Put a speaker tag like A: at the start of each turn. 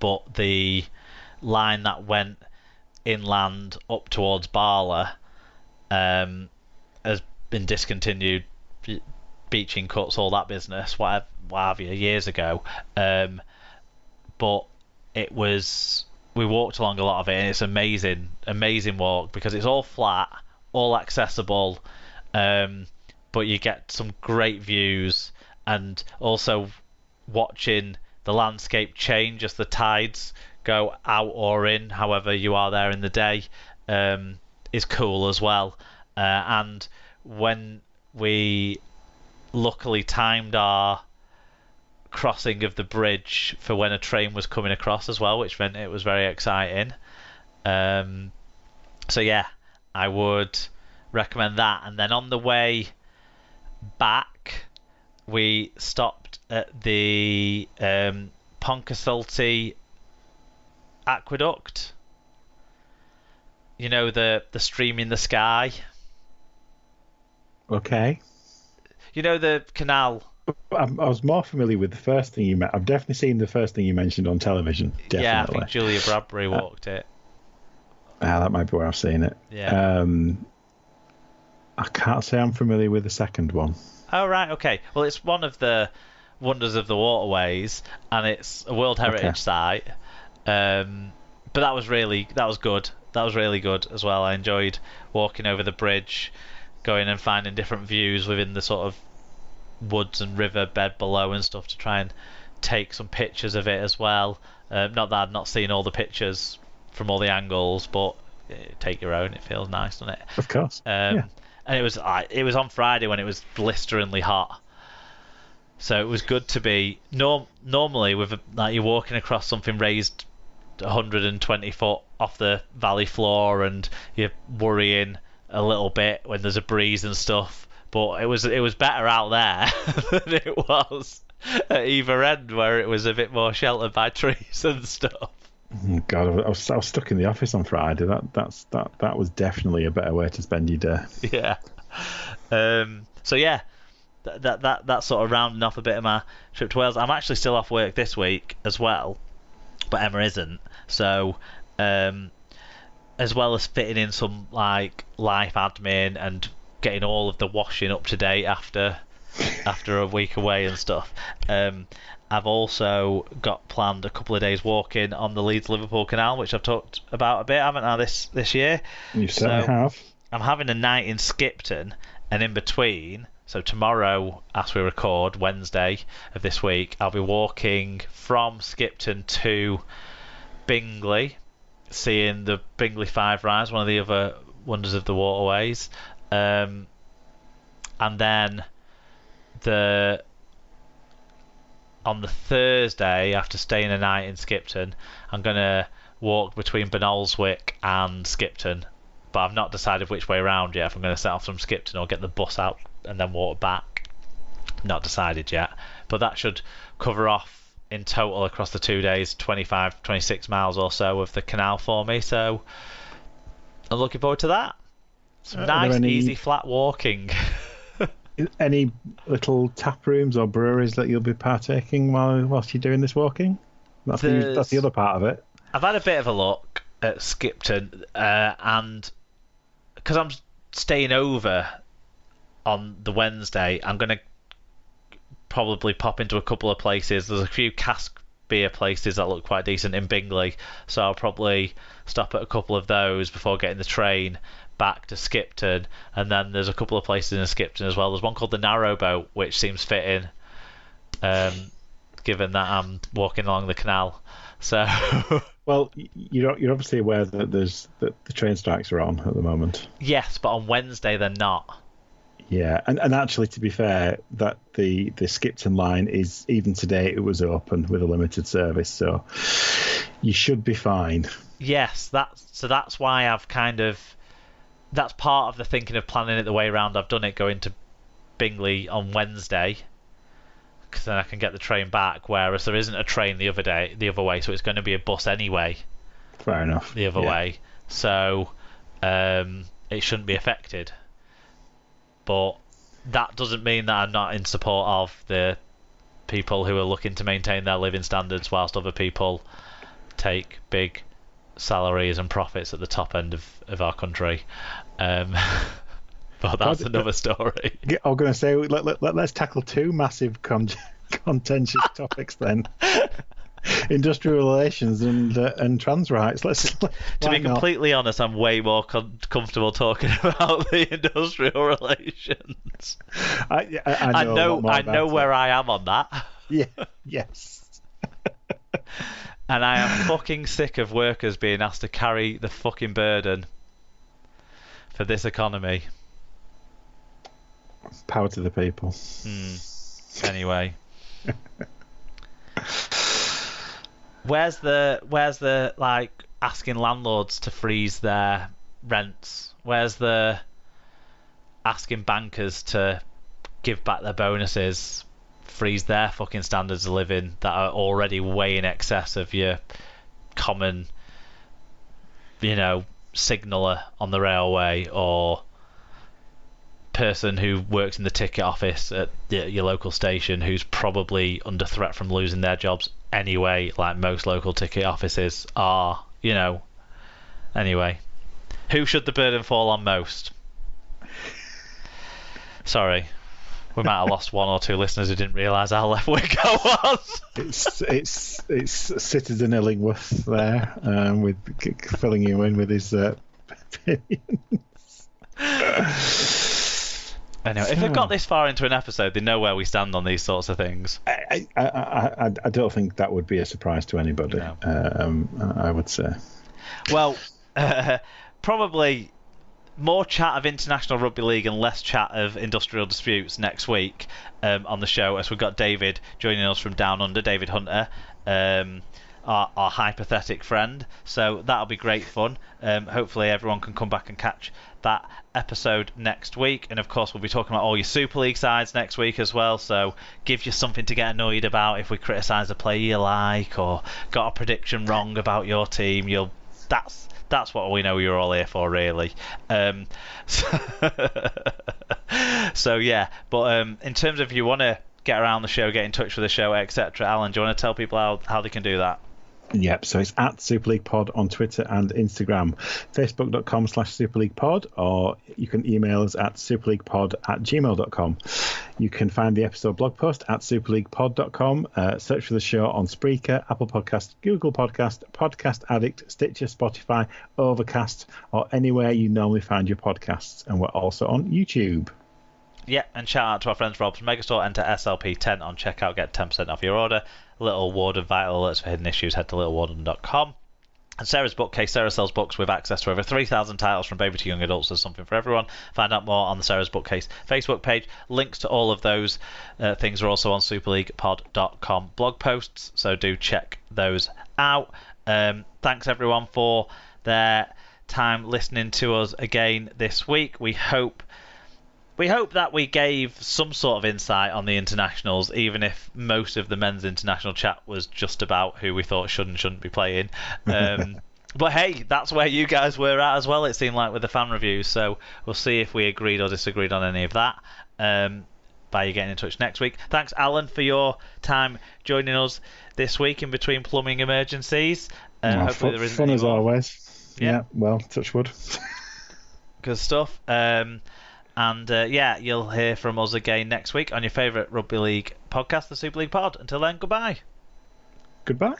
A: but the line that went inland up towards Barla has been discontinued. Beaching cuts, all that business, what have you, years ago. But it was, we walked along a lot of it, and it's amazing walk because it's all flat, all accessible, but you get some great views, and also watching the landscape change as the tides go out or in, however you are there in the day, is cool as well. And when we luckily timed our crossing of the bridge for when a train was coming across as well, which meant it was very exciting. So yeah, I would recommend that. And then on the way back, we stopped at the Poncasulti aqueduct. You know, the stream in the sky.
B: Okay.
A: You know the canal.
B: I was more familiar with the first thing you met. I've definitely seen the first thing you mentioned on television. Definitely.
A: Yeah, I think Julia Bradbury walked it.
B: That might be where I've seen it.
A: Yeah.
B: I can't say I'm familiar with the second one.
A: Oh, right, okay. Well, it's one of the wonders of the waterways, and it's a World Heritage Site. But that was good. That was really good as well. I enjoyed walking over the bridge, going and finding different views within the sort of woods and river bed below and stuff to try and take some pictures of it as well. Not that I'd not seen all the pictures from all the angles, but take your own. It feels nice, doesn't it?
B: Of course. Yeah.
A: And it was on Friday when it was blisteringly hot, so it was good to be. Normally, with like you're walking across something raised 120 foot off the valley floor, and you're worrying a little bit when there's a breeze and stuff. But it was better out there than it was at either end, where it was a bit more sheltered by trees and stuff.
B: Oh God, I was stuck in the office on Friday. That was definitely a better way to spend your day.
A: Yeah. So yeah, that's sort of rounding off a bit of my trip to Wales. I'm actually still off work this week as well, but Emma isn't. So as well as fitting in some like life admin and getting all of the washing up to date after a week away and stuff, I've also got planned a couple of days walking on the Leeds-Liverpool Canal, which I've talked about a bit, haven't I, this year?
B: You certainly have.
A: I'm having a night in Skipton, and in between, so tomorrow, as we record, Wednesday of this week, I'll be walking from Skipton to Bingley, seeing the Bingley Five Rise, one of the other wonders of the waterways. And then on the Thursday, after staying a night in Skipton, I'm going to walk between Benolswick and Skipton, but I've not decided which way around yet, if I'm going to set off from Skipton or get the bus out and then walk back. Not decided yet, but that should cover off in total across the 2 days 25, 26 miles or so of the canal for me, so I'm looking forward to that. Some nice, easy, flat walking.
B: Any little tap rooms or breweries that you'll be partaking whilst you're doing this walking? That's the other part of it.
A: I've had a bit of a look at Skipton, and because I'm staying over on the Wednesday, I'm going to probably pop into a couple of places. There's a few cask beer places that look quite decent in Bingley, so I'll probably stop at a couple of those before getting the train back to Skipton. And then there's a couple of places in Skipton as well. There's one called the Narrowboat, which seems fitting, given that I'm walking along the canal. So
B: well, you're obviously aware that the train strikes are on at the moment.
A: Yes, but on Wednesday they're not.
B: Yeah, and actually, to be fair, that the Skipton line is, even today, it was open with a limited service, so you should be fine.
A: Yes, that's why I've that's part of the thinking of planning it the way around. I've done it going to Bingley on Wednesday, because then I can get the train back, whereas there isn't a train the other way, so it's going to be a bus anyway.
B: Fair enough.
A: The other way, so it shouldn't be affected. But that doesn't mean that I'm not in support of the people who are looking to maintain their living standards whilst other people take big salaries and profits at the top end of our country. But that's another story.
B: I was going to say, let's tackle two massive contentious topics then. Industrial relations and trans rights.
A: To be completely honest, I'm way more comfortable talking about the industrial relations. I know where I am on that.
B: Yeah. Yes.
A: And I am fucking sick of workers being asked to carry the fucking burden for this economy.
B: Power to the people.
A: Anyway. Where's the like asking landlords to freeze their rents? Where's the asking bankers to give back their bonuses, freeze their fucking standards of living that are already way in excess of your common, signaller on the railway or person who works in the ticket office at your local station who's probably under threat from losing their jobs anyway, like most local ticket offices are, Anyway, who should the burden fall on most? Sorry, we might have lost one or two listeners who didn't realise how left-wing I was.
B: It's Citizen Illingworth there, with filling you in with his opinions.
A: Anyway, if they've got this far into an episode, they know where we stand on these sorts of things.
B: I don't think that would be a surprise to anybody. No. I would say.
A: Well, probably more chat of international rugby league and less chat of industrial disputes next week on the show, as we've got David joining us from Down Under, David Hunter, our hypothetical friend. So that'll be great fun. Hopefully everyone can come back and catch that episode next week, and of course we'll be talking about all your Super League sides next week as well, so give you something to get annoyed about if we criticise a player you like or got a prediction wrong about your team. That's what we know you're all here for, really. So yeah, but in terms of if you want to get around the show, get in touch with the show, etc., Alan, do you want to tell people how they can do that?
B: Yep, so it's at Super League Pod on Twitter and Instagram, facebook.com/Super League Pod, or you can email us at superleaguepod@gmail.com. You can find the episode blog post at superleaguepod.com. Search for the show on Spreaker, Apple Podcast, Google Podcast, Podcast Addict, Stitcher, Spotify, Overcast, or anywhere you normally find your podcasts. And we're also on YouTube.
A: Yeah, and shout out to our friends Rob's Megastore. Enter SLP10 on checkout, get 10% off your order. Little Warden Vital Alerts for hidden issues, head to littlewarden.com. And Sarah's Bookcase. Sarah sells books with access to over 3,000 titles from baby to young adults. There's something for everyone. Find out more on the Sarah's Bookcase Facebook page. Links to all of those things are also on superleaguepod.com blog posts, so do check those out. Thanks everyone for their time listening to us again this week. We hope that we gave some sort of insight on the internationals, even if most of the men's international chat was just about who we thought should and shouldn't be playing. But hey, that's where you guys were at as well, it seemed like, with the fan reviews. So we'll see if we agreed or disagreed on any of that by you getting in touch next week. Thanks, Alan, for your time joining us this week in between plumbing emergencies. Hopefully there isn't
B: fun
A: any
B: as
A: more.
B: Always. Yeah, well, touch wood.
A: Good stuff. And you'll hear from us again next week on your favourite rugby league podcast, the Super League Pod. Until then, goodbye.
B: Goodbye.